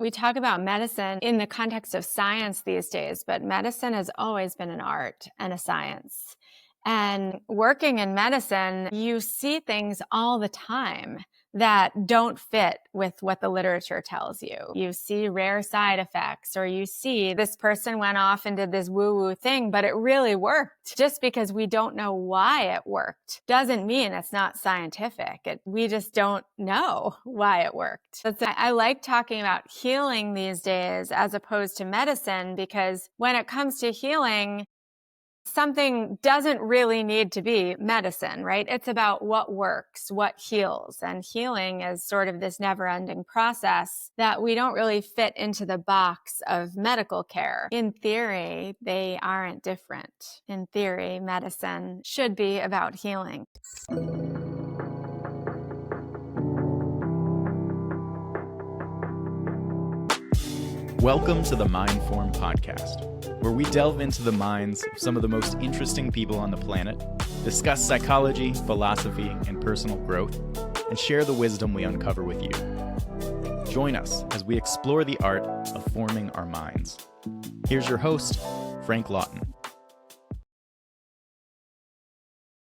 We talk about medicine in the context of science these days, but medicine has always been an art and a science. And working in medicine, you see things all the time that don't fit with what the literature tells you. You see rare side effects, or you see this person went off and did this woo-woo thing, but it really worked. Just because we don't know why it worked doesn't mean it's not scientific. We just don't know why it worked. I like talking about healing these days as opposed to medicine, because when it comes to healing, something doesn't really need to be medicine, right? It's about what works, what heals. And healing is sort of this never-ending process that we don't really fit into the box of medical care. In theory, they aren't different. In theory, medicine should be about healing. Welcome to the Mindform podcast, where we delve into the minds of some of the most interesting people on the planet, discuss psychology, philosophy, and personal growth, and share the wisdom we uncover with you. Join us as we explore the art of forming our minds. Here's your host, Frank Lawton.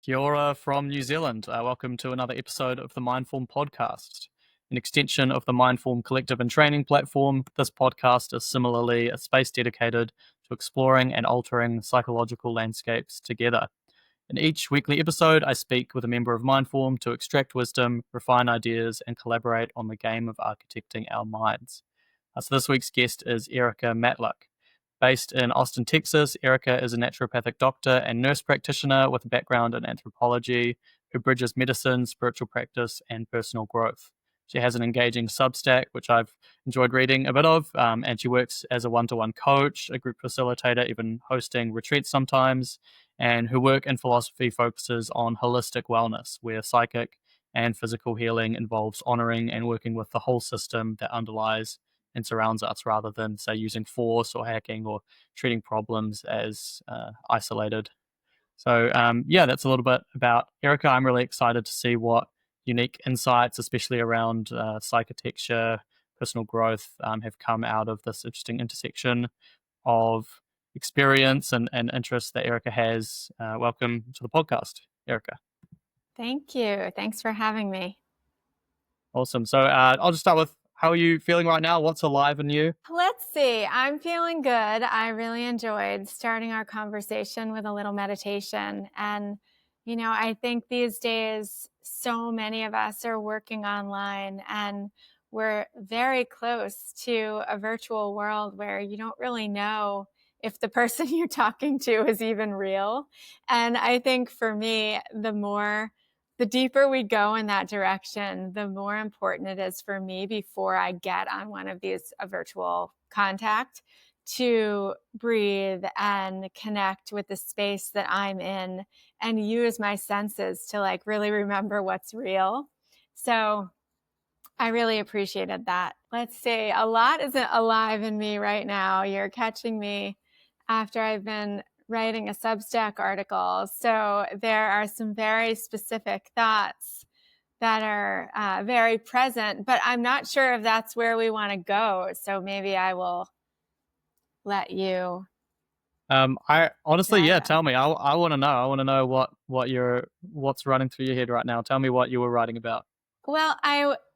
Kia ora from New Zealand. Welcome to another episode of the Mindform podcast. An extension of the Mindform collective and training platform, this podcast is similarly a space dedicated to exploring and altering psychological landscapes together. In each weekly episode, I speak with a member of Mindform to extract wisdom, refine ideas, and collaborate on the game of architecting our minds. So this week's guest is Erica Matluck. Based in Austin, Texas, Erica is a naturopathic doctor and nurse practitioner with a background in anthropology who bridges medicine, spiritual practice, and personal growth. She has an engaging Substack, which I've enjoyed reading a bit of, and she works as a one-to-one coach, a group facilitator, even hosting retreats sometimes, and her work and philosophy focuses on holistic wellness, where psychic and physical healing involves honoring and working with the whole system that underlies and surrounds us, rather than, say, using force or hacking or treating problems as isolated. So, that's a little bit about Erica. I'm really excited to see what unique insights, especially around psychotecture, personal growth, have come out of this interesting intersection of experience and interest that Erica has. Welcome to the podcast, Erica. Thank you. Thanks for having me. Awesome. So I'll just start with, how are you feeling right now? What's alive in you? Let's see. I'm feeling good. I really enjoyed starting our conversation with a little meditation. And, I think these days, so many of us are working online, and we're very close to a virtual world where you don't really know if the person you're talking to is even real. And I think for me, the deeper we go in that direction, the more important it is for me, before I get on one of these virtual contact, to breathe and connect with the space that I'm in and use my senses to really remember what's real. So I really appreciated that. Let's see, a lot isn't alive in me right now. You're catching me after I've been writing a Substack article. So there are some very specific thoughts that are very present, but I'm not sure if that's where we want to go. So maybe I will let you. I honestly, tell me. I want to know. I want to know what's running through your head right now. Tell me what you were writing about. Well,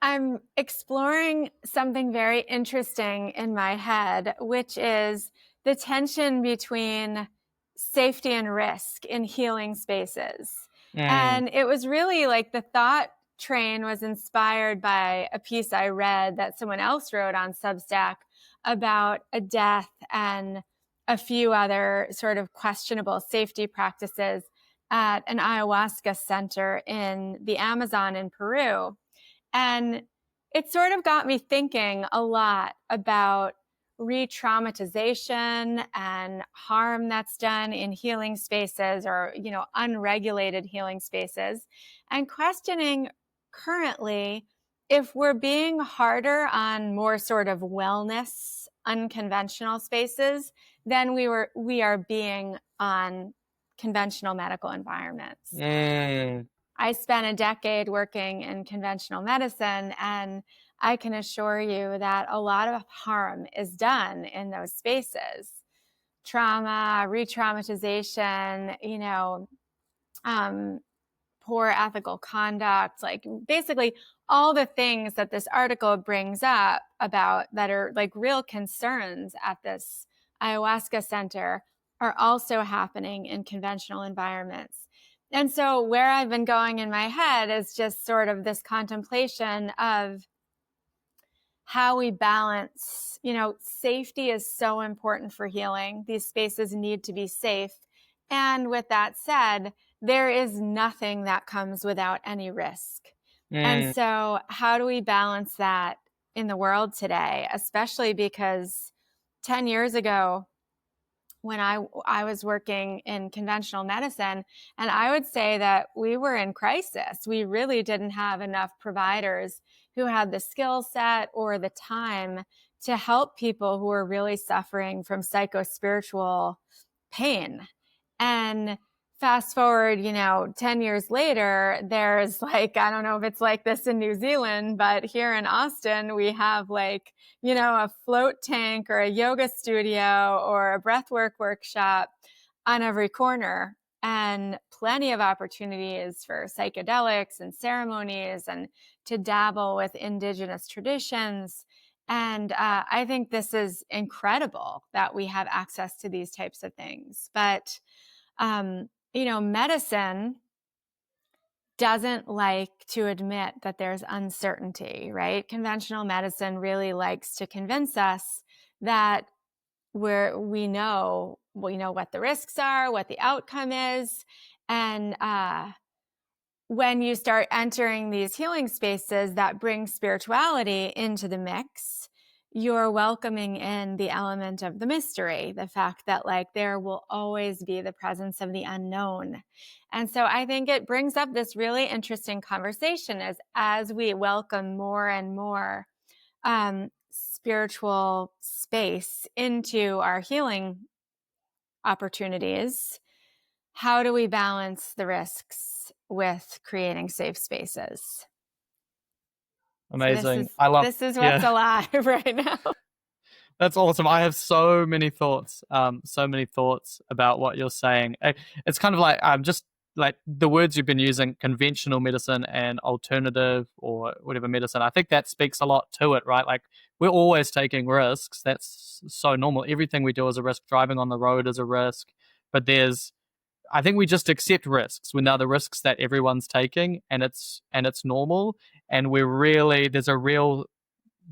I'm exploring something very interesting in my head, which is the tension between safety and risk in healing spaces. And it was really the thought train was inspired by a piece I read that someone else wrote on Substack about a death and a few other sort of questionable safety practices at an ayahuasca center in the Amazon in Peru. And it sort of got me thinking a lot about re-traumatization and harm that's done in healing spaces, or, unregulated healing spaces, and questioning currently if we're being harder on more sort of wellness, unconventional spaces than we are being on conventional medical environments. I spent a decade working in conventional medicine, and I can assure you that a lot of harm is done in those spaces. Trauma, re-traumatization, poor ethical conduct, like basically all the things that this article brings up about that are like real concerns at this ayahuasca center are also happening in conventional environments. And so where I've been going in my head is just sort of this contemplation of how we balance, safety is so important for healing. These spaces need to be safe. And with that said, there is nothing that comes without any risk. And so how do we balance that in the world today, especially because 10 years ago, when I was working in conventional medicine, and I would say that we were in crisis. We really didn't have enough providers who had the skill set or the time to help people who were really suffering from psychospiritual pain. And fast forward, 10 years later, there's like, I don't know if it's like this in New Zealand, but here in Austin, we have like, a float tank or a yoga studio or a breathwork workshop on every corner, and plenty of opportunities for psychedelics and ceremonies and to dabble with indigenous traditions. And I think this is incredible that we have access to these types of things. But, medicine doesn't like to admit that there's uncertainty, right? Conventional medicine really likes to convince us that we know what the risks are, what the outcome is. And when you start entering these healing spaces that bring spirituality into the mix, you're welcoming in the element of the mystery, the fact that like there will always be the presence of the unknown. And so I think it brings up this really interesting conversation as we welcome more and more spiritual space into our healing opportunities. How do we balance the risks with creating safe spaces? Amazing. So this is what's alive right now. That's awesome. I have so many thoughts about what you're saying. It's kind of like just like the words you've been using, conventional medicine and alternative or whatever medicine. I think that speaks a lot to it, right? Like we're always taking risks. That's so normal. Everything we do is a risk. Driving on the road is a risk. But I think we just accept risks when they're the risks that everyone's taking, and it's normal. And there's a real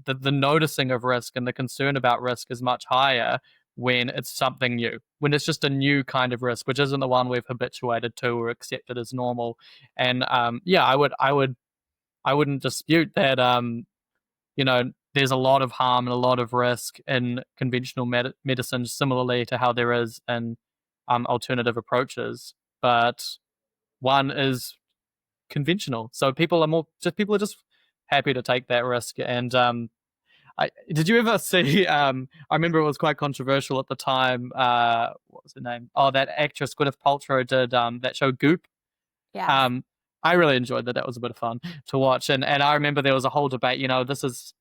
the noticing of risk and the concern about risk is much higher when it's something new, when it's just a new kind of risk, which isn't the one we've habituated to or accepted as normal. And I wouldn't dispute that. There's a lot of harm and a lot of risk in conventional medicine, similarly to how there is in alternative approaches. But one is conventional, so people are just happy to take that risk. And did you ever see? I remember it was quite controversial at the time. What was her name? Oh, that actress Gwyneth Paltrow did that show Goop. Yes. I really enjoyed that. That was a bit of fun to watch. And I remember there was a whole debate. This is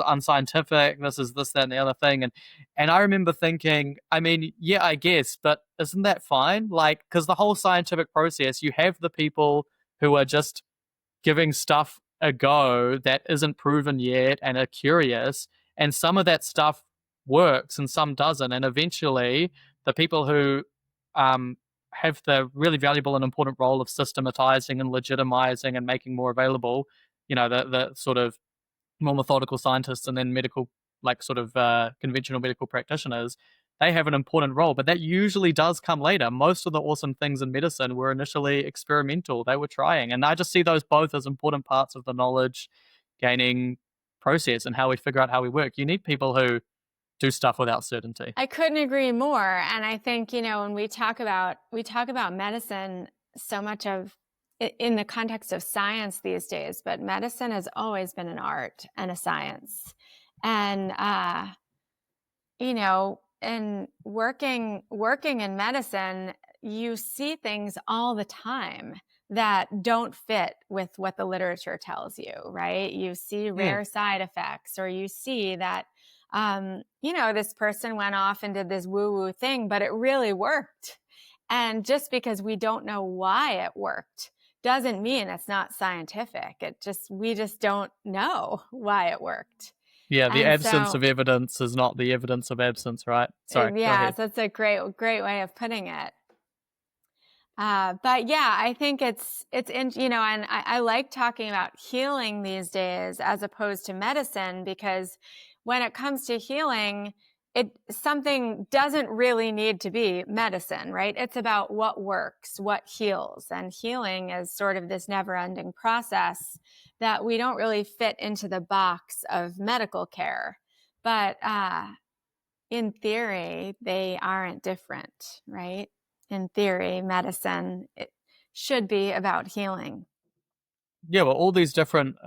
unscientific. This is this, that, and the other thing. And I remember thinking, I mean, yeah, I guess, but isn't that fine? Like, because the whole scientific process, you have the people who are just giving stuff a go that isn't proven yet and are curious, and some of that stuff works and some doesn't, and eventually the people who have the really valuable and important role of systematizing and legitimizing and making more available, the sort of more methodical scientists and then medical, like sort of conventional medical practitioners, they have an important role, but that usually does come later. Most of the awesome things in medicine were initially experimental. They were trying. And I just see those both as important parts of the knowledge gaining process and how we figure out how we work. You need people who do stuff without certainty. I couldn't agree more. And I think, when we talk about medicine, so much of in the context of science these days, but medicine has always been an art and a science. And, in working in medicine, you see things all the time that don't fit with what the literature tells you, right? You see rare side effects, or you see that, this person went off and did this woo-woo thing, but it really worked. And just because we don't know why it worked doesn't mean it's not scientific. We just don't know why it worked. Yeah, the And absence so, of evidence is not the evidence of absence, right? Sorry, go yes, ahead. that's a great way of putting it. But yeah, I think it's and I like talking about healing these days as opposed to medicine, because when it comes to healing, something doesn't really need to be medicine, right? It's about what works, what heals, and healing is sort of this never-ending process that we don't really fit into the box of medical care. But in theory, they aren't different, right? In theory, medicine it should be about healing. Yeah, well, all these different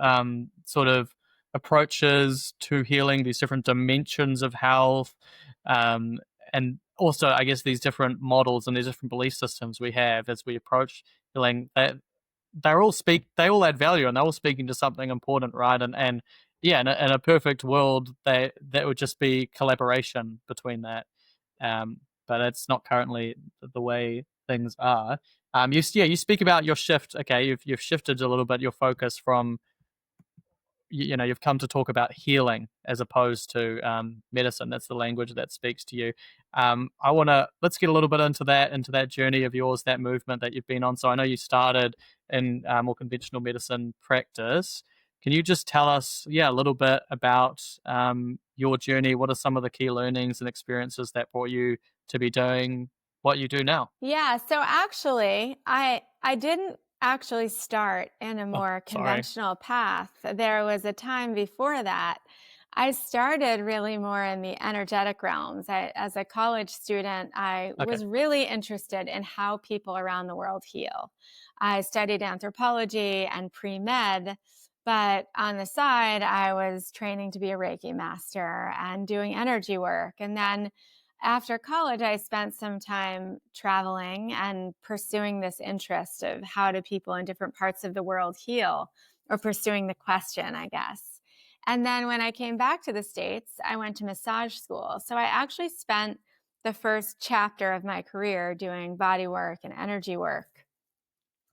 sort of approaches to healing, these different dimensions of health, and also, I guess, these different models and these different belief systems we have as we approach healing, they all add value, and they're all speaking to something important, right? And yeah, in a perfect world, that would just be collaboration between that. But it's not currently the way things are. You speak about your shift. Okay, you've shifted a little bit your focus from, you've come to talk about healing as opposed to medicine. That's the language that speaks to you. Let's get a little bit into that journey of yours, that movement that you've been on. So I know you started in more conventional medicine practice. Can you just tell us, a little bit about your journey? What are some of the key learnings and experiences that brought you to be doing what you do now? Yeah, so actually, I didn't actually start in a Oh, more sorry. conventional path. There was a time before that. I started really more in the energetic realms. As a college student, I Okay. was really interested in how people around the world heal. I studied anthropology and pre-med, but on the side, I was training to be a Reiki master and doing energy work. And then after college, I spent some time traveling and pursuing this interest of how do people in different parts of the world heal, or pursuing the question, I guess. And then when I came back to the States, I went to massage school. So I actually spent the first chapter of my career doing body work and energy work,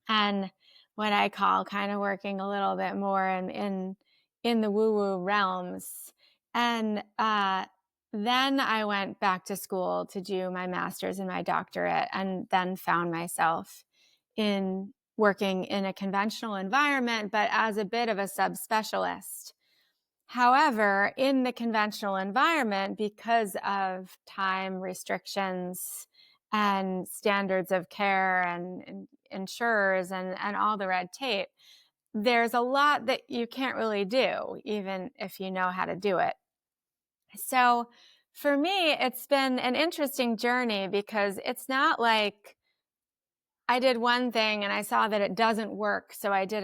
and what I call kind of working a little bit more in the woo-woo realms. And then I went back to school to do my master's and my doctorate, and then found myself in working in a conventional environment, but as a bit of a subspecialist. However, in the conventional environment, because of time restrictions and standards of care and insurers and all the red tape, there's a lot that you can't really do, even if you know how to do it. So for me, it's been an interesting journey, because it's not like I did one thing and I saw that it doesn't work, so I did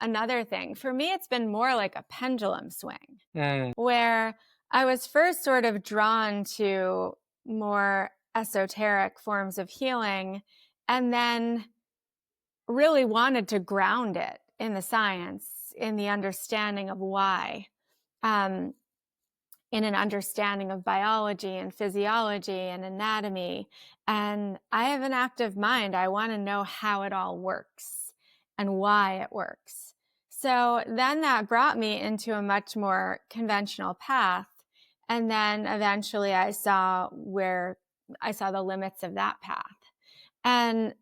another thing. For me, it's been more like a pendulum swing, Mm. where I was first sort of drawn to more esoteric forms of healing, and then really wanted to ground it in the science, in the understanding of why, um, in an understanding of biology and physiology and anatomy. And I have an active mind. I want to know how it all works and why it works. So then that brought me into a much more conventional path. And then eventually I saw the limits of that path. And,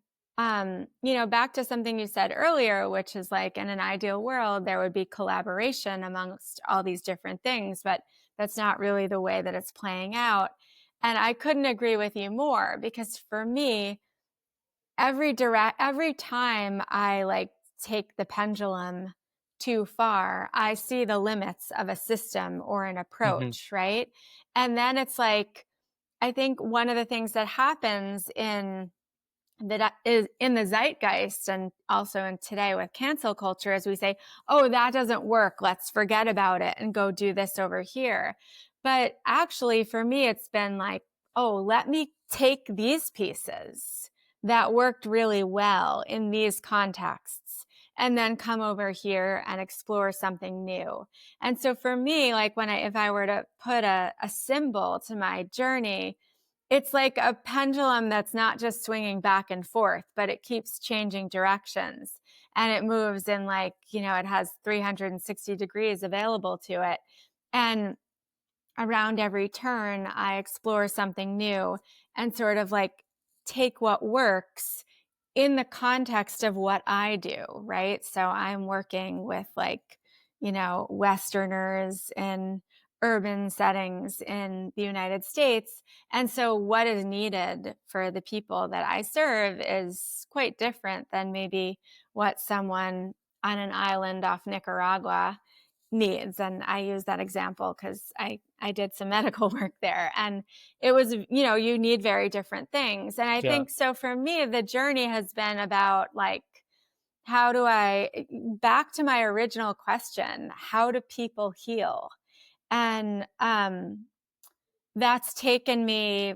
back to something you said earlier, which is like, in an ideal world, there would be collaboration amongst all these different things, but that's not really the way that it's playing out. And I couldn't agree with you more, because for me, every time I take the pendulum too far, I see the limits of a system or an Hmm. approach, right? And then it's like, I think one of the things that happens that is in the zeitgeist, and also in today with cancel culture, as we say, oh, that doesn't work, let's forget about it and go do this over here. But actually, for me, it's been like, oh, let me take these pieces that worked really well in these contexts, and then come over here and explore something new. And so for me, like if I were to put a symbol to my journey, it's like a pendulum that's not just swinging back and forth, but it keeps changing directions, and it moves in it has 360 degrees available to it. And around every turn, I explore something new and sort of take what works in the context of what I do, right? So I'm working with Westerners in urban settings in the United States. And so what is needed for the people that I serve is quite different than maybe what someone on an island off Nicaragua needs. And I use that example because I did some medical work there, and it was, you need very different things. And I think so for me, the journey has been about how do back to my original question, how do people heal? And that's taken me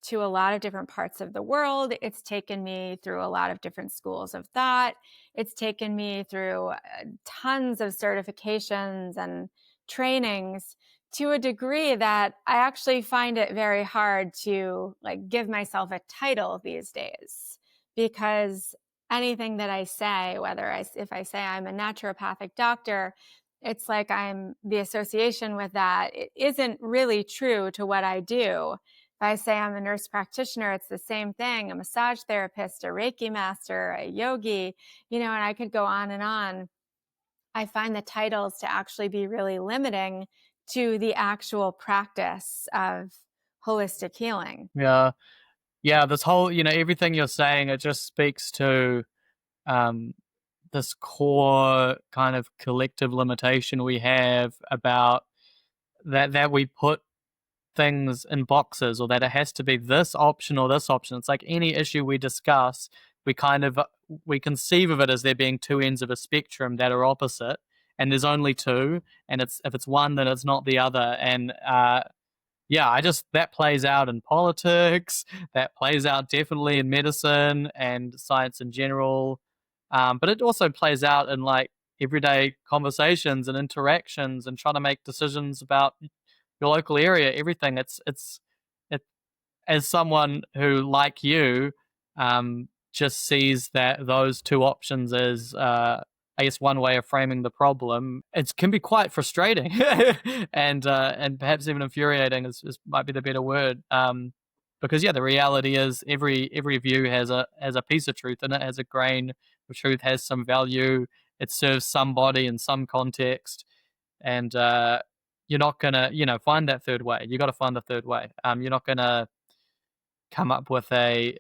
to a lot of different parts of the world. It's taken me through a lot of different schools of thought. It's taken me through tons of certifications and trainings, to a degree that I actually find it very hard to give myself a title these days, because anything that I say, if I say I'm a naturopathic doctor, it's like the association with that, it isn't really true to what I do. If I say I'm a nurse practitioner, it's the same thing. A massage therapist, a Reiki master, a yogi, and I could go on and on. I find the titles to actually be really limiting to the actual practice of holistic healing. Yeah. Yeah. This whole, everything you're saying, it just speaks to this core kind of collective limitation we have about that we put things in boxes, or that it has to be this option or this option. It's like any issue we discuss, we conceive of it as there being two ends of a spectrum that are opposite, and there's only two, and if it's one, then it's not the other. And that plays out in politics, that plays out definitely in medicine and science in general, but it also plays out in everyday conversations and interactions and trying to make decisions about your local area, everything. It, as someone who, like you, just sees that those two options as, I guess, one way of framing the problem, it can be quite frustrating and perhaps even infuriating might be the better word. Because the reality is every view has a piece of truth in it, has a grain of truth, has some value. It serves somebody in some context, and you're not gonna, find that third way. You got to find the third way. You're not gonna come up with a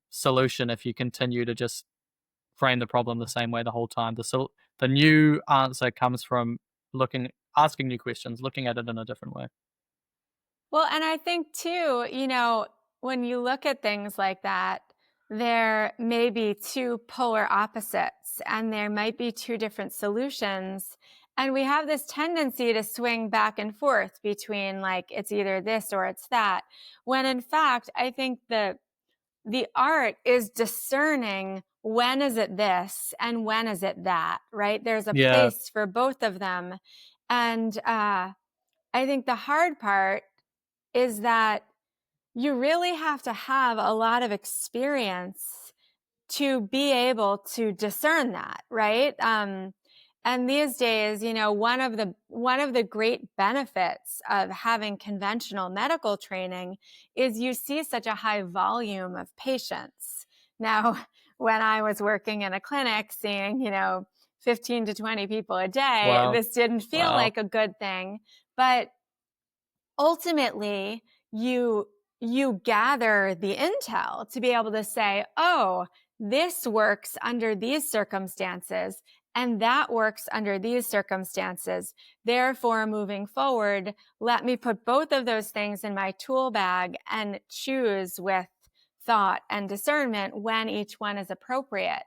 solution if you continue to just frame the problem the same way the whole time. The new answer comes from asking new questions, looking at it in a different way. Well, and I think too, when you look at things like that, there may be two polar opposites, and there might be two different solutions. And we have this tendency to swing back and forth between it's either this or it's that, when in fact, I think the art is discerning when is it this and when is it that, right? There's a place for both of them. And I think the hard part is that you really have to have a lot of experience to be able to discern that, right? And these days, one of the great benefits of having conventional medical training is you see such a high volume of patients. Now, when I was working in a clinic seeing, 15 to 20 people a day, this didn't feel like a good thing. But ultimately, you gather the intel to be able to say, oh, this works under these circumstances, and that works under these circumstances. Therefore, moving forward, let me put both of those things in my tool bag and choose with thought and discernment when each one is appropriate.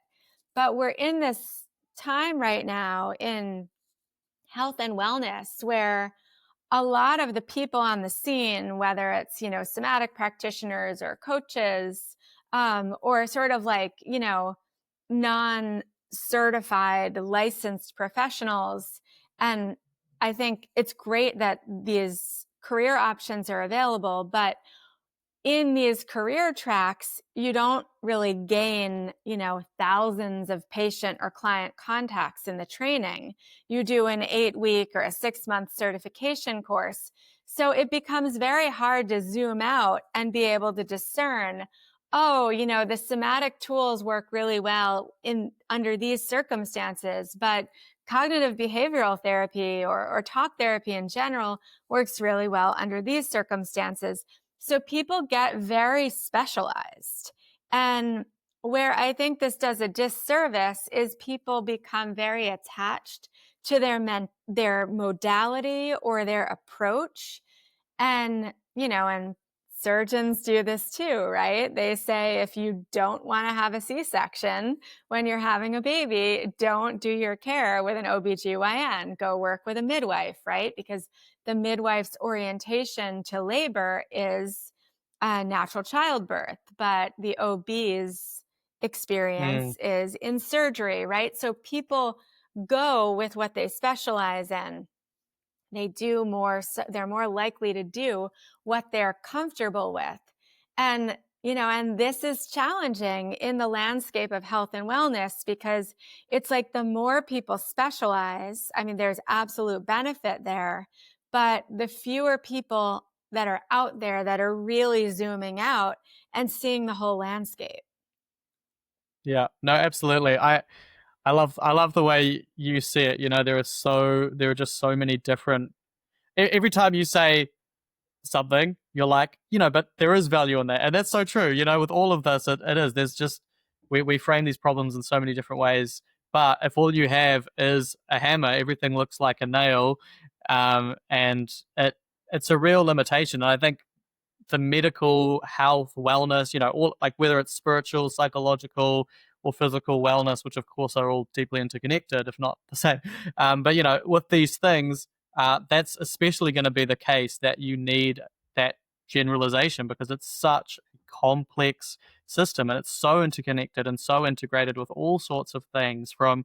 But we're in this time right now in health and wellness where a lot of the people on the scene, whether it's, somatic practitioners or coaches, or sort of like, non-certified licensed professionals. And I think it's great that these career options are available, but in these career tracks, you don't really gain, thousands of patient or client contacts in the training. You do an 8-week or a 6-month certification course. So it becomes very hard to zoom out and be able to discern, oh, the somatic tools work really well under these circumstances, but cognitive behavioral therapy or talk therapy in general works really well under these circumstances. So people get very specialized. And where I think this does a disservice is people become very attached to their modality or their approach. And surgeons do this too, right? They say if you don't want to have a C-section when you're having a baby, don't do your care with an OBGYN. Go work with a midwife, right? Because the midwife's orientation to labor is natural childbirth, but the OB's experience is in surgery, right? So people go with what they specialize in. They're more likely to do what they're comfortable with. And this is challenging in the landscape of health and wellness, because it's like the more people specialize, there's absolute benefit there, but the fewer people that are out there that are really zooming out and seeing the whole landscape. Yeah, no, absolutely. I love the way you see it. There are just so many different. Every time you say something, you're like, but there is value in that, and that's so true. With all of this, it is. There's just we frame these problems in so many different ways. But if all you have is a hammer, everything looks like a nail, and it's a real limitation. And I think the medical health, wellness, all like whether it's spiritual, psychological, or physical wellness, which of course are all deeply interconnected, if not the same. But with these things, that's especially going to be the case that you need that generalization, because it's such a complex system and it's so interconnected and so integrated with all sorts of things, from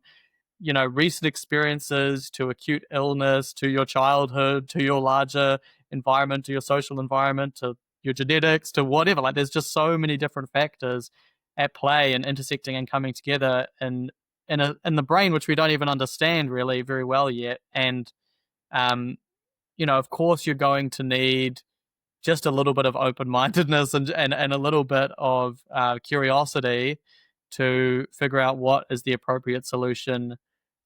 recent experiences to acute illness to your childhood to your larger environment, to your social environment, to your genetics, to whatever. Like, there's just so many different factors at play and intersecting and coming together in the brain, which we don't even understand really very well yet. And of course, you're going to need just a little bit of open-mindedness and a little bit of curiosity to figure out what is the appropriate solution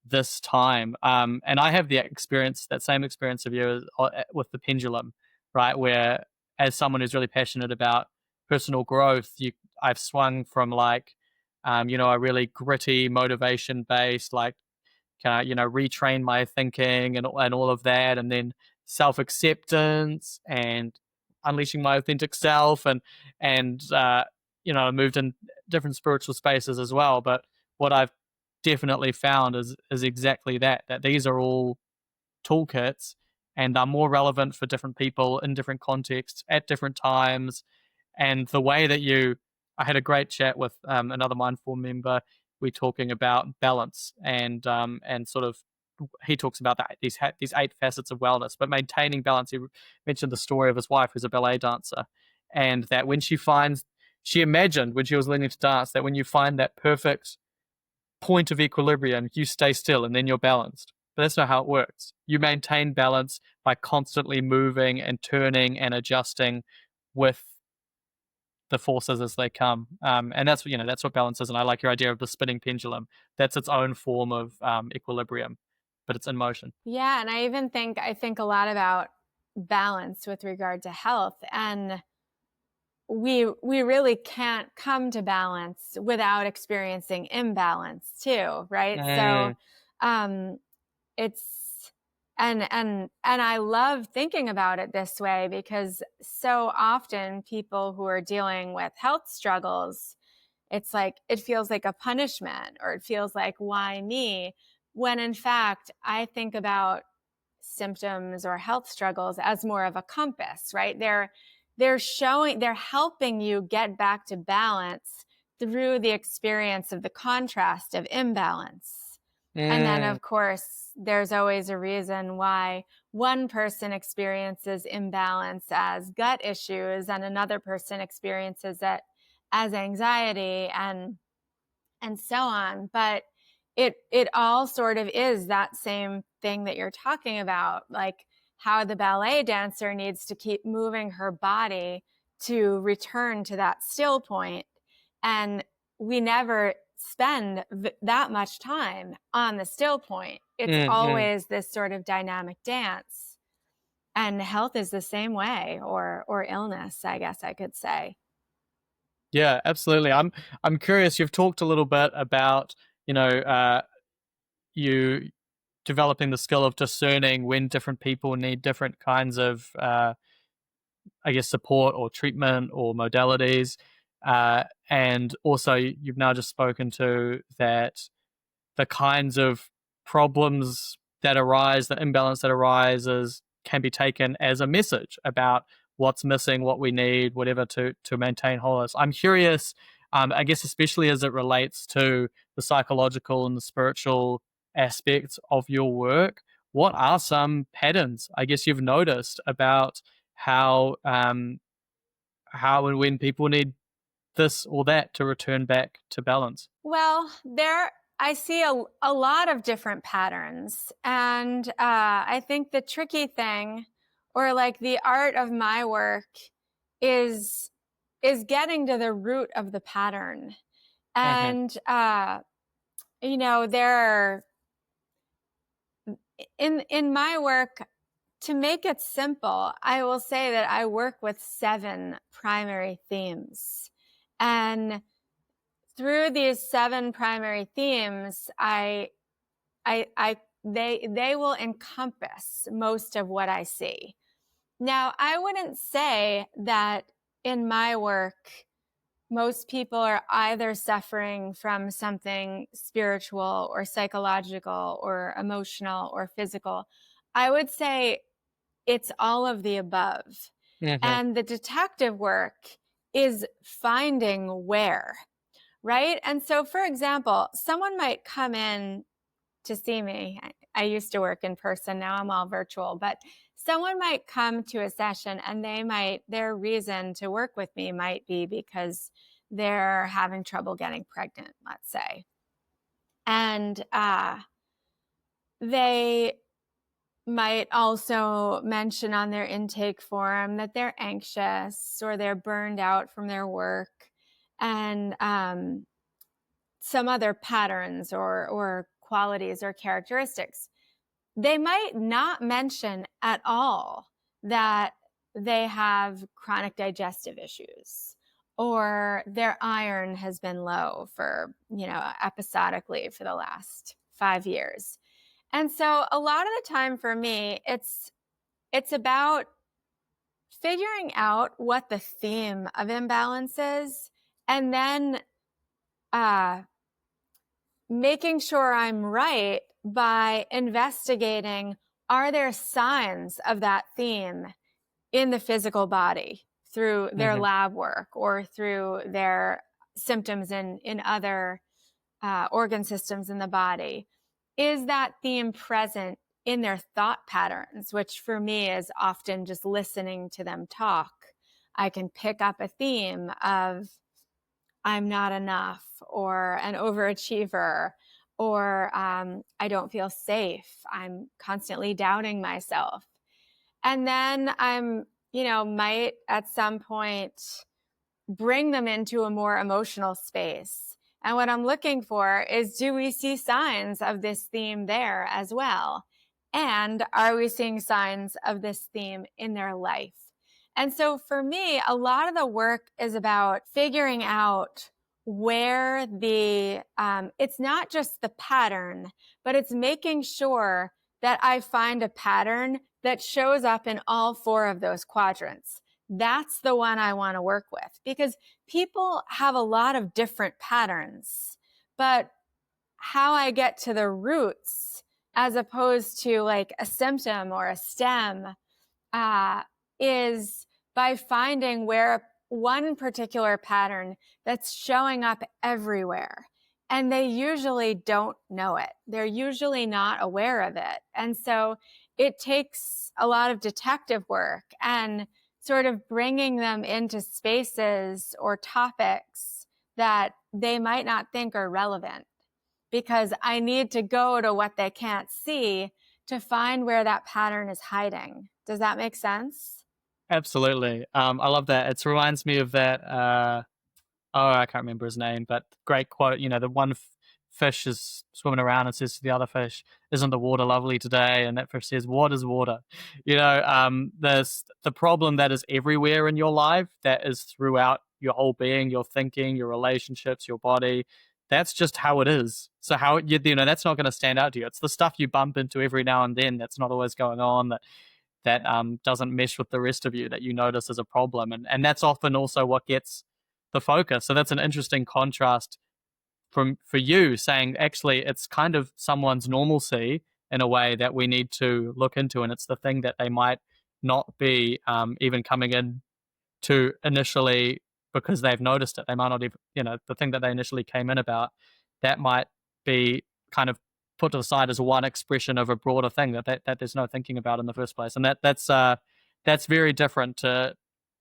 this time. And I have that same experience of you with the pendulum, right? Where, as someone who's really passionate about personal growth, I've swung from like, a really gritty, motivation-based, like, retrain my thinking and all of that, and then self-acceptance and unleashing my authentic self, and moved in different spiritual spaces as well. But what I've definitely found is exactly that these are all toolkits, and are more relevant for different people in different contexts at different times. And the way that I had a great chat with another Mindform member. We're talking about balance, and sort of, he talks about that these 8 facets of wellness, but maintaining balance. He mentioned the story of his wife, who's a ballet dancer, and that when she imagined when she was learning to dance, that when you find that perfect point of equilibrium, you stay still and then you're balanced. But that's not how it works. You maintain balance by constantly moving and turning and adjusting with the forces as they come. And that's what balance is. And I like your idea of the spinning pendulum. That's its own form of equilibrium, but it's in motion. Yeah, and I think a lot about balance with regard to health, and we really can't come to balance without experiencing imbalance too, right? So it's and I love thinking about it this way, because so often people who are dealing with health struggles, it's like it feels like a punishment, or it feels like, why me? When in fact, I think about symptoms or health struggles as more of a compass, right? they're helping you get back to balance through the experience of the contrast of imbalance. And then, Mm. of course, there's always a reason why one person experiences imbalance as gut issues and another person experiences it as anxiety and so on. But it all sort of is that same thing that you're talking about, like how the ballet dancer needs to keep moving her body to return to that still point. And we never spend that much time on the still point. It's Mm. always this sort of dynamic dance. And health is the same way, or illness, I guess I could say. Yeah, absolutely. I'm curious. You've talked a little bit about, you developing the skill of discerning when different people need different kinds of, I guess, support or treatment or modalities. And also, you've now just spoken to that the kinds of problems that arise, the imbalance that arises, can be taken as a message about what's missing, what we need, whatever to maintain wholeness. I'm curious, I guess, especially as it relates to the psychological and the spiritual aspects of your work. What are some patterns I guess you've noticed about how and when people need this or that to return back to balance? Well, I see a lot of different patterns. And I think the tricky thing, or like the art of my work, is getting to the root of the pattern. Mm-hmm. And there are in my work, to make it simple, I will say that I work with 7 primary themes. And through these 7 primary themes, they will encompass most of what I see. Now, I wouldn't say that in my work, most people are either suffering from something spiritual or psychological or emotional or physical. I would say it's all of the above. Mm-hmm. And the detective work is finding where, right? And so, for example, someone might come in to see me. I used to work in person. Now I'm all virtual, but someone might come to a session and their reason to work with me might be because they're having trouble getting pregnant, let's say. And they might also mention on their intake form that they're anxious or they're burned out from their work, and some other patterns or qualities or characteristics. They might not mention at all that they have chronic digestive issues or their iron has been low for, episodically for the last 5 years. And so a lot of the time for me, it's about figuring out what the theme of imbalance is, and then making sure I'm right by investigating, are there signs of that theme in the physical body through their Mm-hmm. lab work or through their symptoms in other organ systems in the body? Is that theme present in their thought patterns, which for me is often just listening to them talk? I can pick up a theme of I'm not enough, or an overachiever, or I don't feel safe. I'm constantly doubting myself. And then might at some point bring them into a more emotional space. And what I'm looking for is, do we see signs of this theme there as well? And are we seeing signs of this theme in their life? And so for me, a lot of the work is about figuring out where it's not just the pattern, but it's making sure that I find a pattern that shows up in all 4 of those quadrants. That's the one I want to work with, because people have a lot of different patterns, but how I get to the roots as opposed to like a symptom or a stem is by finding where one particular pattern that's showing up everywhere. And they usually don't know it. They're usually not aware of it. And so it takes a lot of detective work and sort of bringing them into spaces or topics that they might not think are relevant, because I need to go to what they can't see to find where that pattern is hiding. Does that make sense? Absolutely. I love that. It reminds me of that. I can't remember his name, but great quote. The one fish is swimming around and says to the other fish, "Isn't the water lovely today?" And that fish says, "What is water?" There's the problem that is everywhere in your life, that is throughout your whole being, your thinking, your relationships, your body. That's just how it is. So that's not going to stand out to you. It's the stuff you bump into every now and then that's not always going on, that doesn't mesh with the rest of you, that you notice as a problem. And that's often also what gets the focus. So that's an interesting contrast for you, saying actually it's kind of someone's normalcy in a way that we need to look into. And it's the thing that they might not be even coming in to initially because they've noticed it. They might not even, the thing that they initially came in about, that might be kind of put to the side as one expression of a broader thing that there's no thinking about in the first place. And that's very different to,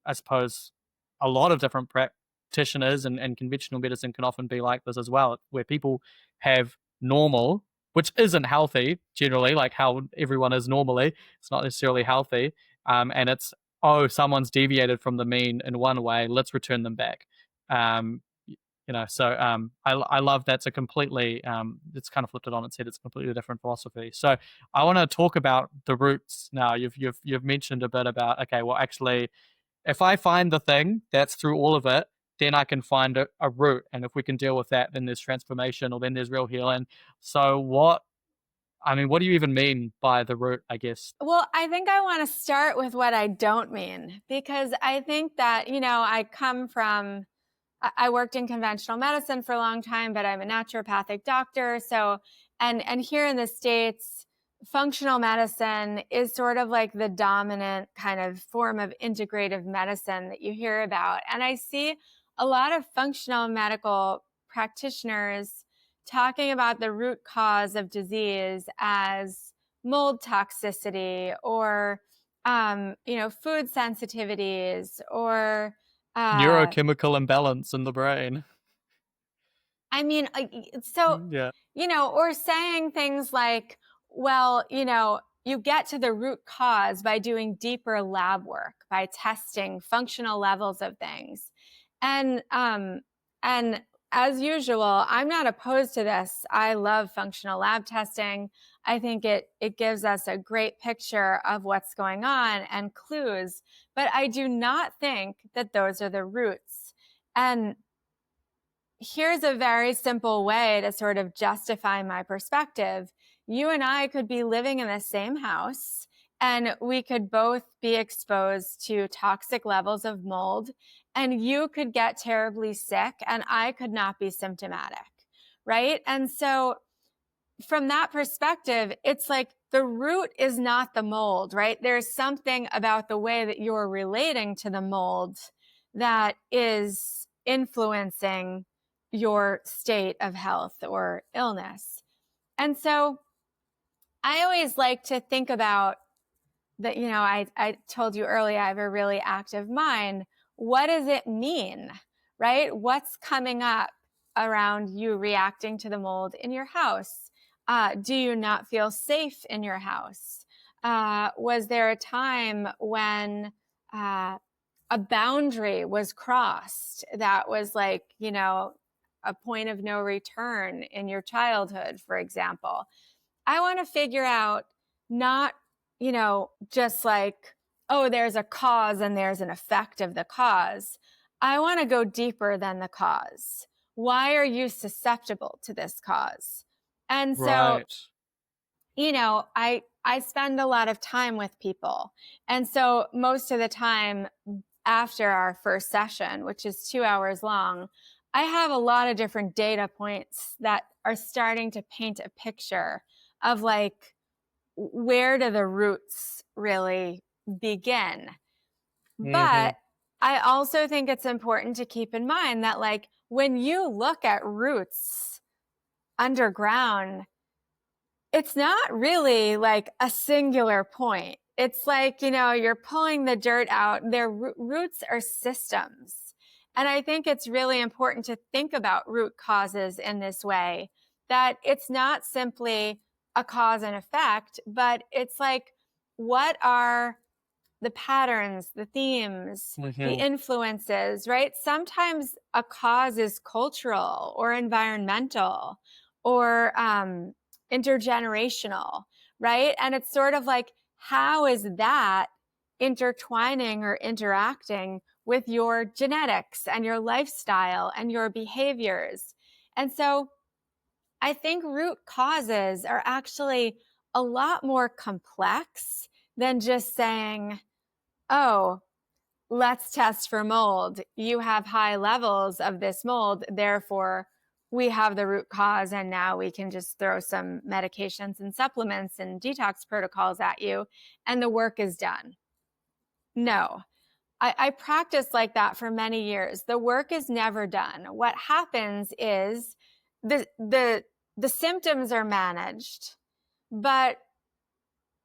I suppose, a lot of different practitioners, and conventional medicine can often be like this as well, where people have normal, which isn't healthy generally, like how everyone is normally. It's not necessarily healthy. And it's, oh, someone's deviated from the mean in one way, let's return them back. I love that's a completely, it's kind of flipped it on its head. It's a completely different philosophy. So I want to talk about the roots now. You've mentioned a bit about, okay, well, actually, if I find the thing that's through all of it, then I can find a root. And if we can deal with that, then there's transformation, or then there's real healing. So what do you even mean by the root, I guess? Well, I think I want to start with what I don't mean, because I think that, I worked in conventional medicine for a long time, but I'm a naturopathic doctor. So, and here in the States, functional medicine is sort of like the dominant kind of form of integrative medicine that you hear about. And I see a lot of functional medical practitioners talking about the root cause of disease as mold toxicity or, food sensitivities or, Neurochemical imbalance in the brain. I mean, so, Yeah. or saying things like, well, you get to the root cause by doing deeper lab work, by testing functional levels of things. And as usual, I'm not opposed to this. I love functional lab testing. I think it gives us a great picture of what's going on and clues, but I do not think that those are the roots. And here's a very simple way to sort of justify my perspective. You and I could be living in the same house, and we could both be exposed to toxic levels of mold, and you could get terribly sick and I could not be symptomatic, right? And so from that perspective, it's like the root is not the mold, right? There's something about the way that you're relating to the mold that is influencing your state of health or illness. And so I always like to think about that, I told you earlier, I have a really active mind. What does it mean, right? What's coming up around you reacting to the mold in your house? Do you not feel safe in your house? Was there a time when a boundary was crossed that was like, a point of no return in your childhood, for example? I want to figure out not, just like, oh, there's a cause and there's an effect of the cause. I want to go deeper than the cause. Why are you susceptible to this cause? And so, Right. I spend a lot of time with people. And so most of the time after our first session, which is 2 hours long, I have a lot of different data points that are starting to paint a picture of like, where do the roots really begin? But I also think it's important to keep in mind that, like, when you look at roots underground, it's not really like a singular point. It's like, you're pulling the dirt out. Their roots are systems. And I think it's really important to think about root causes in this way, that it's not simply a cause and effect, but it's like, what are the patterns, the themes, the influences, right? Sometimes a cause is cultural or environmental or intergenerational, right? And it's sort of like, how is that intertwining or interacting with your genetics and your lifestyle and your behaviors? And so I think root causes are actually a lot more complex than just saying, oh, let's test for mold. You have high levels of this mold, therefore we have the root cause, and now we can just throw some medications and supplements and detox protocols at you, and the work is done. No, I practiced like that for many years. The work is never done. What happens is the symptoms are managed, but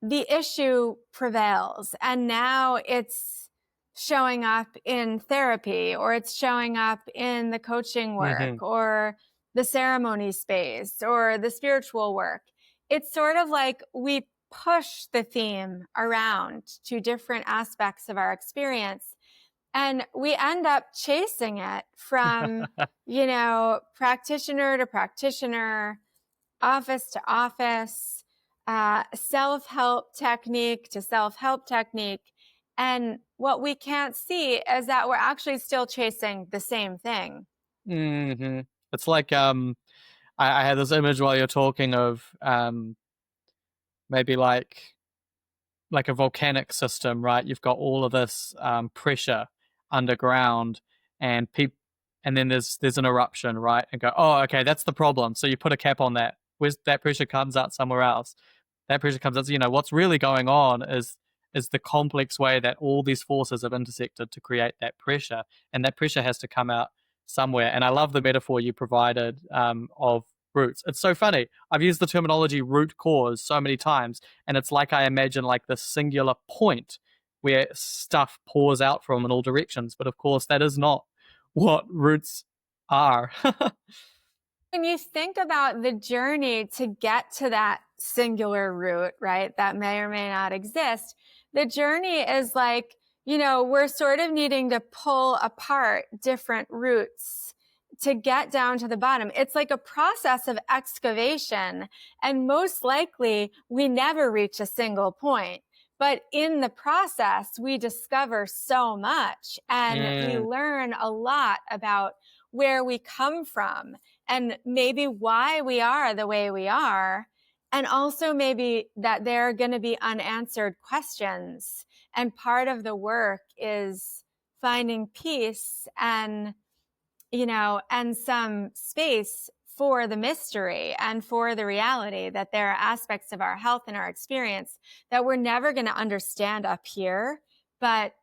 the issue prevails, and now it's showing up in therapy, or it's showing up in the coaching work, or the ceremony space, or the spiritual work. It's sort of like we push the theme around to different aspects of our experience, and we end up chasing it from, practitioner to practitioner, office to office, self-help technique to self-help technique. And what we can't see is that we're actually still chasing the same thing. It's like I had this image while you're talking of maybe like a volcanic system, right? You've got all of this pressure underground, and then there's an eruption, right? And go, oh, okay, that's the problem. So you put a cap on that. Where's that pressure comes out somewhere else? That pressure comes out. So, what's really going on is the complex way that all these forces have intersected to create that pressure, and that pressure has to come out somewhere. And I love the metaphor you provided of roots. It's so funny. I've used the terminology root cause so many times, and it's like I imagine like this singular point where stuff pours out from in all directions. But of course, that is not what roots are. When you think about the journey to get to that singular root, right, that may or may not exist, the journey is like, we're sort of needing to pull apart different roots to get down to the bottom. It's like a process of excavation, and most likely we never reach a single point. But in the process, we discover so much, and we learn a lot about where we come from, and maybe why we are the way we are, and also maybe that there are going to be unanswered questions. And part of the work is finding peace and, and some space for the mystery and for the reality that there are aspects of our health and our experience that we're never going to understand up here, but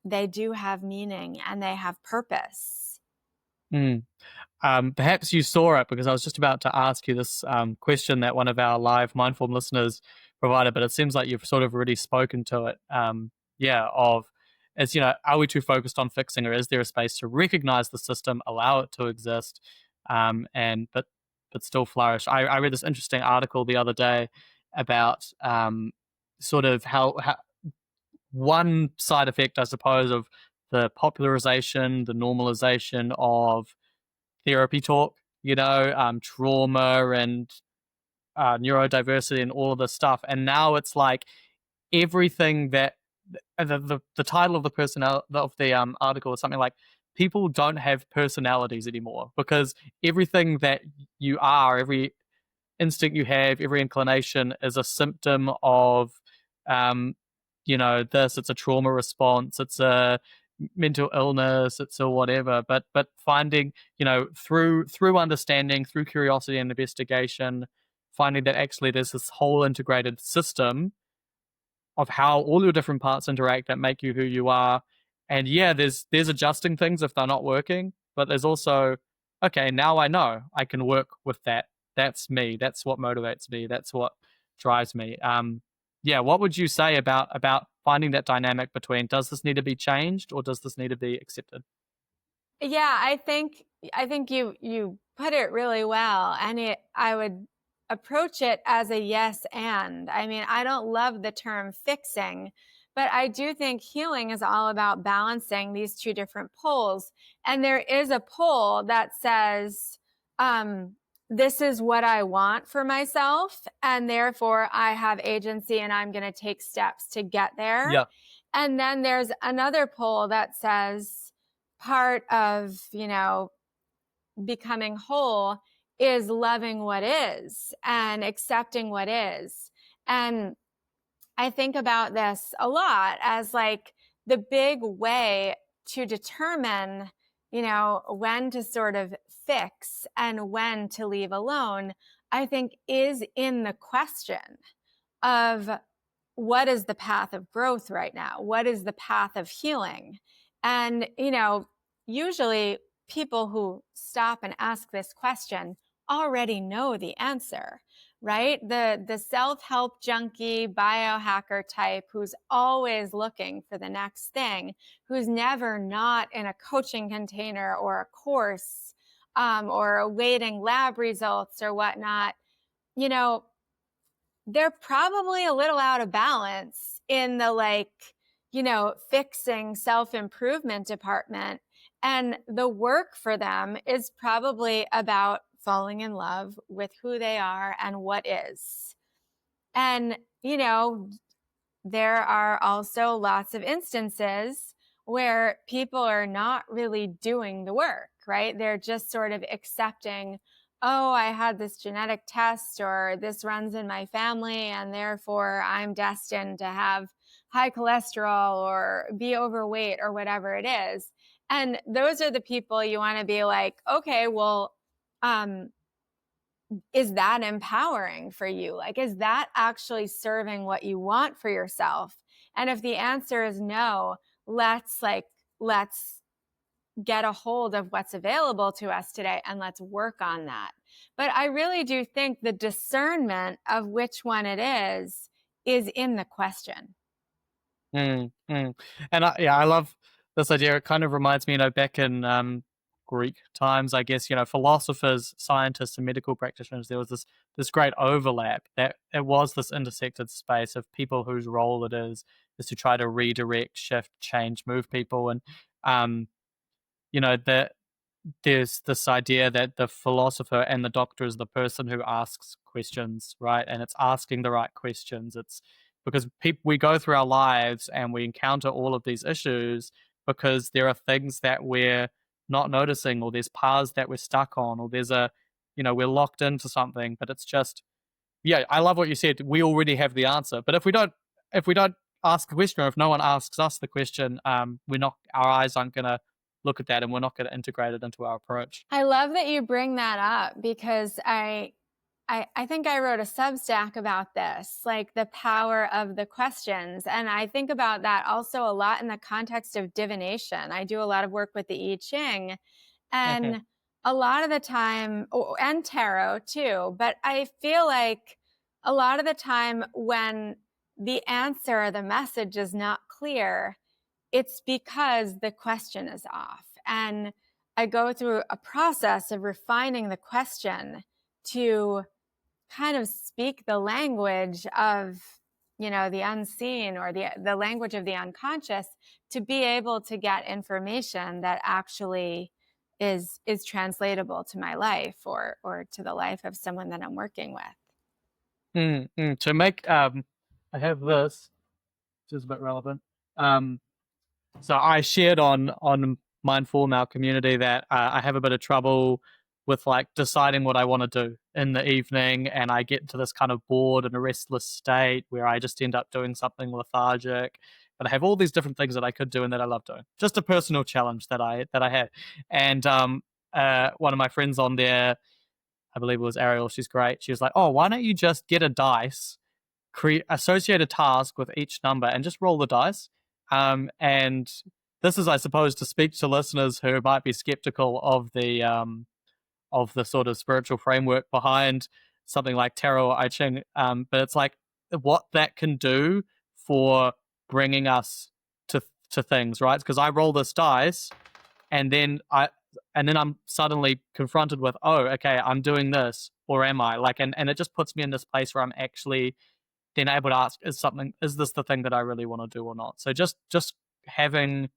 they do have meaning and they have purpose. Perhaps you saw it, because I was just about to ask you this question that one of our live Mindform listeners provided, but it seems like you've sort of already spoken to it. Are we too focused on fixing, or is there a space to recognize the system, allow it to exist, but still flourish? I read this interesting article the other day about sort of how one side effect, I suppose, of the popularization, the normalization of therapy talk, trauma and neurodiversity and all of this stuff. And now it's like everything that the title of the article is something like, people don't have personalities anymore, because everything that you are, every instinct you have, every inclination is a symptom of this. It's a trauma response, it's a mental illness, it's a whatever. But finding, through understanding, through curiosity and investigation, finding that actually there's this whole integrated system of how all your different parts interact that make you who you are, And yeah, there's adjusting things if they're not working, but there's also, okay, now I know I can work with that. That's me. That's what motivates me. That's what drives me. Yeah, what would you say about finding that dynamic between, does this need to be changed or does this need to be accepted? Yeah, I think you put it really well, and I would approach it as a yes and. I mean, I don't love the term fixing, but I do think healing is all about balancing these two different poles. And there is a pole that says, this is what I want for myself, and therefore I have agency and I'm going to take steps to get there. Yeah. And then there's another pole that says, part of, becoming whole is loving what is and accepting what is. And I think about this a lot as like the big way to determine, when to sort of fix and when to leave alone, I think is in the question of what is the path of growth right now? What is the path of healing? And, usually people who stop and ask this question already know the answer, right? The self-help junkie biohacker type who's always looking for the next thing, who's never not in a coaching container or a course, or awaiting lab results or whatnot, you know, they're probably a little out of balance in the fixing self-improvement department. And the work for them is probably about falling in love with who they are and what is. And, there are also lots of instances where people are not really doing the work, right? They're just sort of accepting, oh, I had this genetic test or this runs in my family, and therefore I'm destined to have high cholesterol or be overweight or whatever it is. And those are the people you want to be like, okay, well, is that empowering for you? Like, is that actually serving what you want for yourself? And if the answer is no, let's get a hold of what's available to us today and let's work on that. But I really do think the discernment of which one it is in the question. Mm, mm. And I love this idea. It kind of reminds me, back in Greek times, I guess, philosophers, scientists, and medical practitioners, there was this great overlap, that it was this intersected space of people whose role it is to try to redirect, shift, change, move people. And that there's this idea that the philosopher and the doctor is the person who asks questions, right? And it's asking the right questions. It's because we go through our lives and we encounter all of these issues because there are things that we're not noticing, or there's paths that we're stuck on, or there's we're locked into something. But it's just, yeah, I love what you said. We already have the answer. But if we don't ask the question, or if no one asks us the question, our eyes aren't going to look at that, and we're not going to integrate it into our approach. I love that you bring that up, because I think I wrote a Substack about this, like the power of the questions. And I think about that also a lot in the context of divination. I do a lot of work with the I Ching, and a lot of the time, and tarot too, but I feel like a lot of the time when the answer or the message is not clear, it's because the question is off. And I go through a process of refining the question to kind of speak the language of, the unseen, or the language of the unconscious, to be able to get information that actually is translatable to my life, or to the life of someone that I'm working with. To make, I have this, which is a bit relevant. So I shared on Mindform, our community, that I have a bit of trouble with deciding what I want to do in the evening, and I get into this kind of bored and a restless state where I just end up doing something lethargic. But I have all these different things that I could do and that I love doing. Just a personal challenge that I had. And one of my friends on there, I believe it was Ariel, she's great. She was like, "Oh, why don't you just get a dice, associate a task with each number, and just roll the dice, and this is, I suppose, to speak to listeners who might be skeptical of the sort of spiritual framework behind something like tarot or I Ching. But it's like what that can do for bringing us to things, right? Because I roll this dice, and then I'm suddenly confronted with, oh, okay, I'm doing this, or am I? Like, and it just puts me in this place where I'm actually then able to ask, is this the thing that I really want to do or not? So just having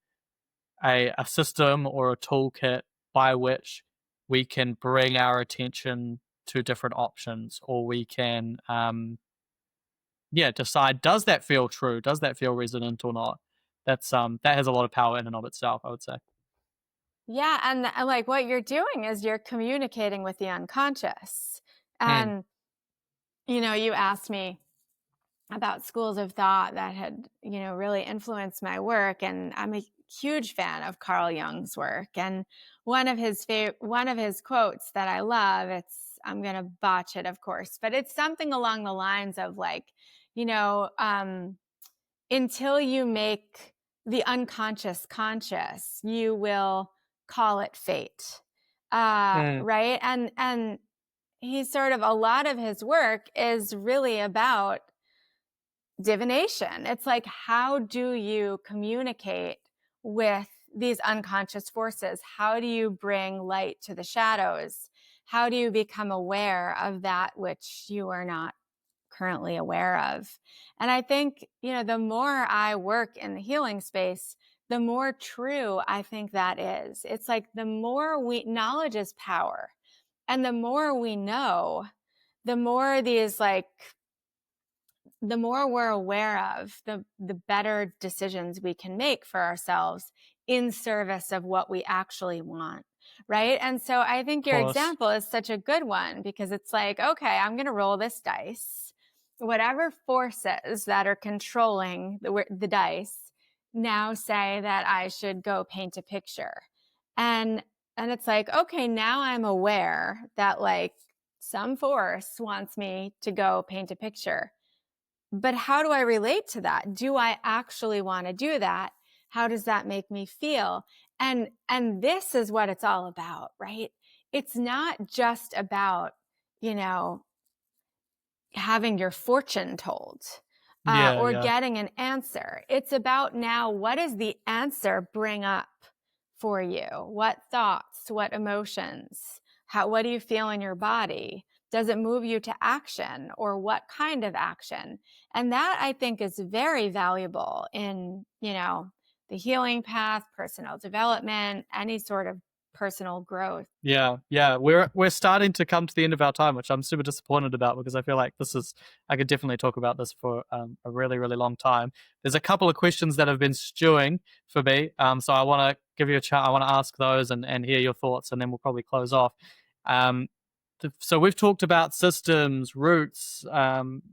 a system or a toolkit by which we can bring our attention to different options, or we can decide, does that feel true, does that feel resonant or not. That's that has a lot of power in and of itself, I would say. Yeah, and like what you're doing is you're communicating with the unconscious. Mm, And you asked me about schools of thought that had, really influenced my work, and I'm a huge fan of Carl Jung's work. And one of his quotes that I love, I'm going to botch it, of course, but it's something along the lines of like, until you make the unconscious conscious, you will call it fate. mm, Right. And he's sort of, a lot of his work is really about divination. It's like, how do you communicate with these unconscious forces? How do you bring light to the shadows? How do you become aware of that which you are not currently aware of? And I think, the more I work in the healing space, the more true I think that is. It's like the more knowledge is power. And the more we know, the more the more we're aware of, the better decisions we can make for ourselves in service of what we actually want. Right. And so I think of your course. example is such a good one, because it's like, okay, I'm going to roll this dice. Whatever forces that are controlling the dice now say that I should go paint a picture. And it's like, okay, now I'm aware that like some force wants me to go paint a picture. But how do I relate to that? Do I actually want to do that? How does that make me feel? And this is what it's all about, right? It's not just about, having your fortune told, Yeah, or yeah, getting an answer. It's about, now, what does the answer bring up for you? What thoughts, what emotions, what do you feel in your body? Does it move you to action, or what kind of action? And that, I think, is very valuable in, the healing path, personal development, any sort of personal growth. yeah. We're starting to come to the end of our time, which I'm super disappointed about, because I feel like I could definitely talk about this for a really, really long time. There's a couple of questions that have been stewing for me, so I want to give you a chance. I want to ask those and hear your thoughts, and then we'll probably close off. Um, so we've talked about systems, roots,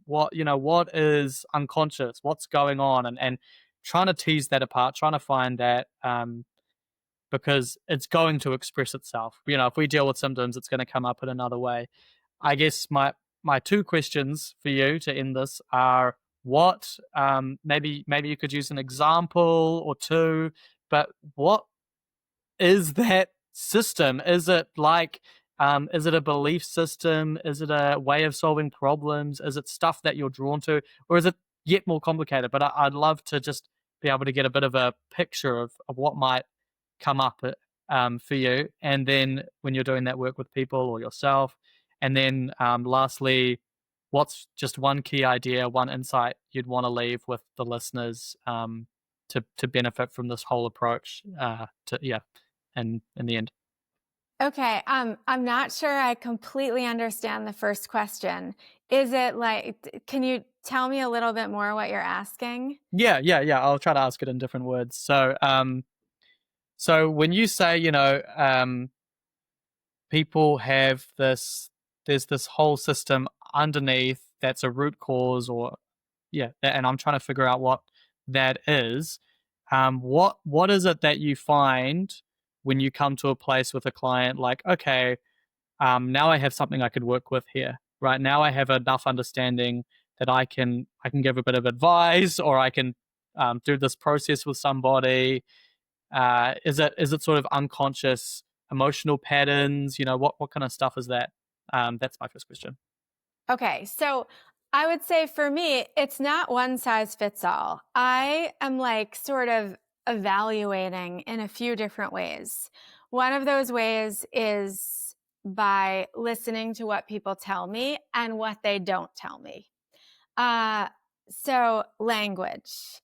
what is unconscious, what's going on, and trying to tease that apart, trying to find that, because it's going to express itself. If we deal with symptoms, it's going to come up in another way. I guess my two questions for you to end this are, what, maybe you could use an example or two, but what is that system? Is it like, is it a belief system? Is it a way of solving problems? Is it stuff that you're drawn to, or is it yet more complicated? But I'd love to just be able to get a bit of a picture of what might come up for you, and then when you're doing that work with people or yourself, and then lastly, what's just one key idea, one insight you'd want to leave with the listeners, to benefit from this whole approach, and in the end. Okay, I'm not sure I completely understand the first question. Is it like, can you tell me a little bit more what you're asking? Yeah, I'll try to ask it in different words. So when you say, people have there's this whole system underneath that's a root cause, or and I'm trying to figure out what that is. What is it that you find when you come to a place with a client, like, okay, now I have something I could work with here. Right now I have enough understanding that I can give a bit of advice, or I can do this process with somebody. Is it sort of unconscious emotional patterns? What kind of stuff is that? That's my first question. Okay, so I would say for me, it's not one size fits all. I am like sort of evaluating in a few different ways. One of those ways is by listening to what people tell me and what they don't tell me. Uh, so language.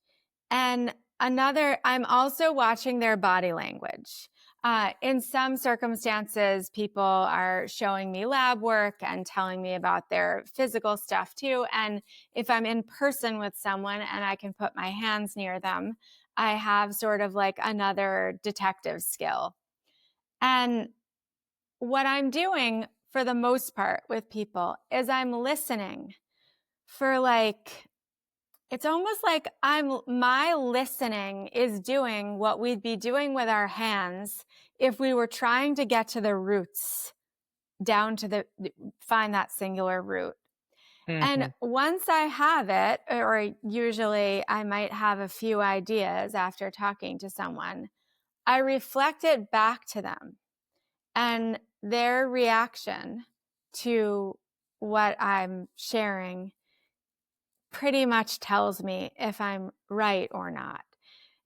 And I'm also watching their body language. In some circumstances, people are showing me lab work and telling me about their physical stuff too. And if I'm in person with someone and I can put my hands near them, I have sort of like another detective skill. And what I'm doing for the most part with people is I'm listening for like, it's almost like my listening is doing what we'd be doing with our hands if we were trying to get to the roots, down to find that singular root. Mm-hmm. And once I have it, or usually I might have a few ideas after talking to someone, I reflect it back to them and their reaction to what I'm sharing pretty much tells me if I'm right or not.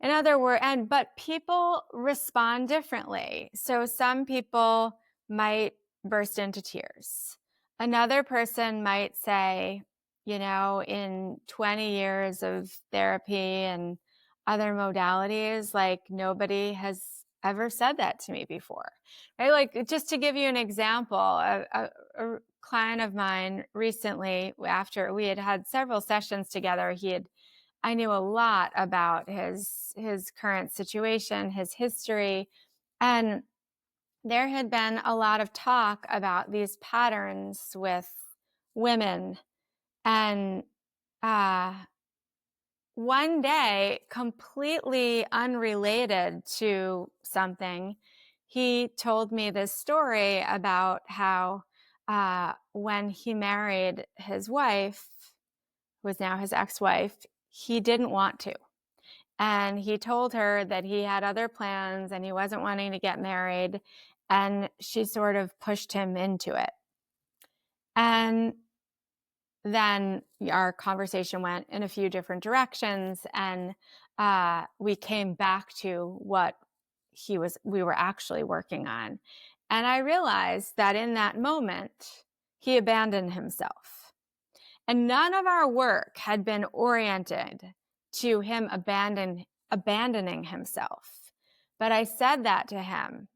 In other words, but people respond differently. So some people might burst into tears. Another person might say, in 20 years of therapy and other modalities, like nobody has ever said that to me before, right? Like just to give you an example, a client of mine recently, after we had had several sessions together, I knew a lot about his current situation, his history, and there had been a lot of talk about these patterns with women. And one day, completely unrelated to something, he told me this story about how when he married his wife, who is now his ex-wife, he didn't want to. And he told her that he had other plans and he wasn't wanting to get married. And she sort of pushed him into it. And then our conversation went in a few different directions, and we came back to what we were actually working on. And I realized that in that moment, he abandoned himself. And none of our work had been oriented to him abandoning himself. But I said that to him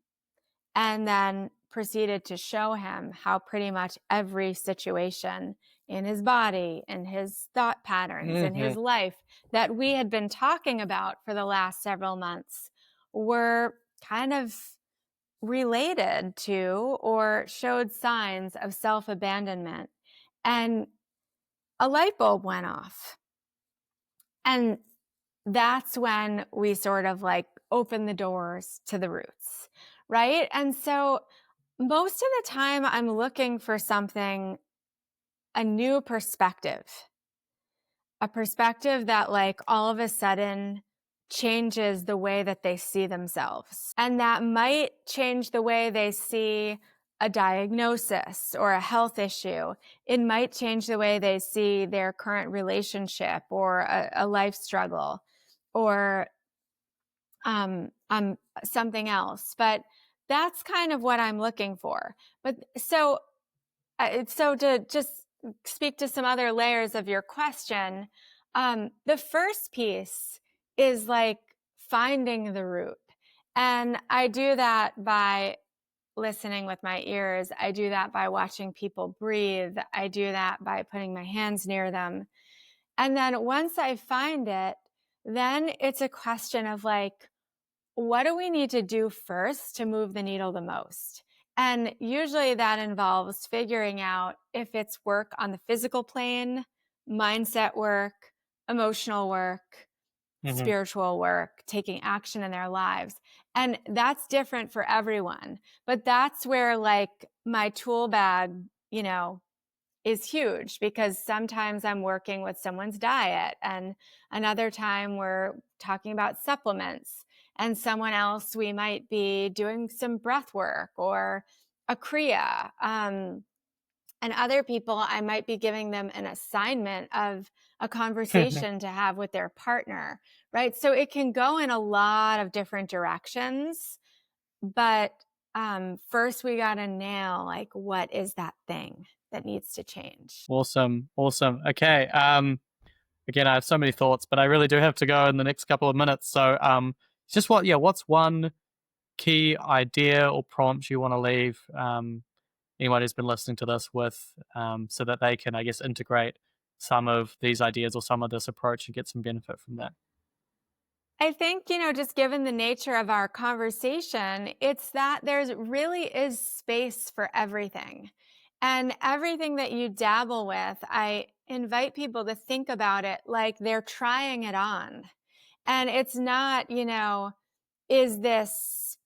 and then proceeded to show him how pretty much every situation in his body, in his thought patterns, in his life that we had been talking about for the last several months were kind of related to or showed signs of self-abandonment. And a light bulb went off. And that's when we sort of like open the doors to the roots, right? And so most of the time I'm looking for something, a new perspective, a perspective that like all of a sudden changes the way that they see themselves. And that might change the way they see a diagnosis or a health issue. It might change the way they see their current relationship or a life struggle or something else. But that's kind of what I'm looking for. But so to just speak to some other layers of your question, the first piece is like finding the root. And I do that by listening with my ears. I do that by watching people breathe. I do that by putting my hands near them. And then once I find it, then it's a question of like, what do we need to do first to move the needle the most? And usually that involves figuring out if it's work on the physical plane, mindset work, emotional work, spiritual work, taking action in their lives. And that's different for everyone. But that's where like my tool bag, is huge, because sometimes I'm working with someone's diet and another time we're talking about supplements. And someone else, we might be doing some breath work or a Kriya. And other people, I might be giving them an assignment of a conversation to have with their partner, right? So it can go in a lot of different directions, but first we got to nail, like, what is that thing that needs to change? Awesome. Okay. Again, I have so many thoughts, but I really do have to go in the next couple of minutes. So, just what's one key idea or prompt you want to leave anyone who's been listening to this with, so that they can, I guess, integrate some of these ideas or some of this approach and get some benefit from that? I think, just given the nature of our conversation, it's that there's really is space for everything. And everything that you dabble with, I invite people to think about it like they're trying it on. And it's not, is this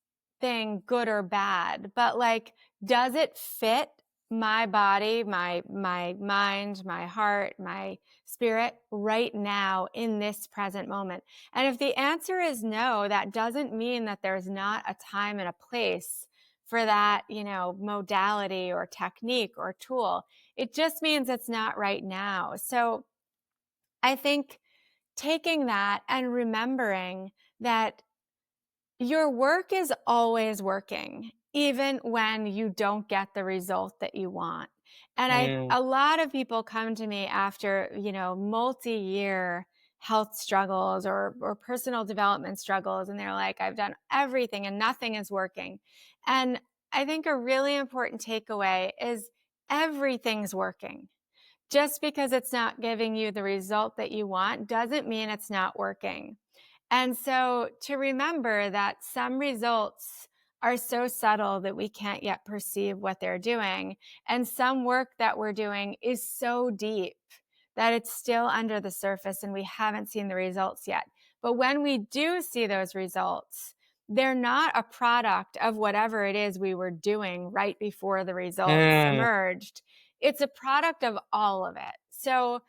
thing good or bad? But like, does it fit my body, my mind, my heart, my spirit right now in this present moment? And if the answer is no, that doesn't mean that there's not a time and a place for that, modality or technique or tool. It just means it's not right now. So I think taking that and remembering that your work is always working, even when you don't get the result that you want. And a lot of people come to me after, multi-year health struggles or personal development struggles. And they're like, I've done everything and nothing is working. And I think a really important takeaway is everything's working. Just because it's not giving you the result that you want doesn't mean it's not working. And so to remember that some results are so subtle that we can't yet perceive what they're doing. And some work that we're doing is so deep that it's still under the surface and we haven't seen the results yet. But when we do see those results, they're not a product of whatever it is we were doing right before the results emerged. It's a product of all of it. So,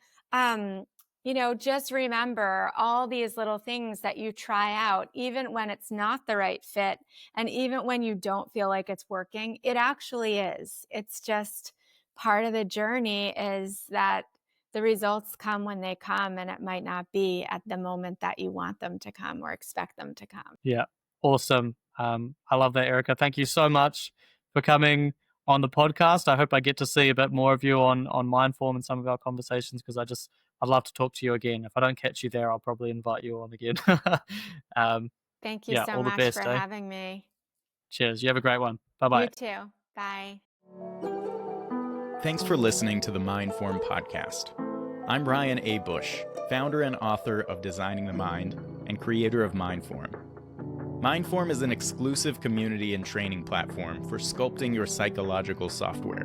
just remember all these little things that you try out, even when it's not the right fit, and even when you don't feel like it's working, it actually is. It's just part of the journey is that the results come when they come, and it might not be at the moment that you want them to come or expect them to come. Yeah, awesome. I love that, Erica. Thank you so much for coming on the podcast. I hope I get to see a bit more of you on Mindform and some of our conversations, because I'd love to talk to you again. If I don't catch you there, I'll probably invite you on again. Thank you so all the much best, for having me. Cheers. You have a great one. Bye-bye. You too. Bye. Thanks for listening to the Mindform podcast. I'm Ryan A. Bush, founder and author of Designing the Mind and creator of Mindform. Mindform is an exclusive community and training platform for sculpting your psychological software.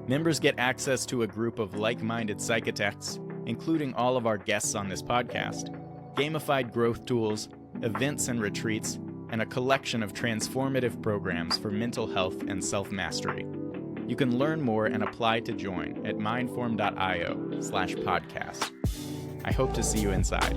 Members get access to a group of like-minded psychotechs, including all of our guests on this podcast, gamified growth tools, events and retreats, and a collection of transformative programs for mental health and self-mastery. You can learn more and apply to join at mindform.io/podcast. I hope to see you inside.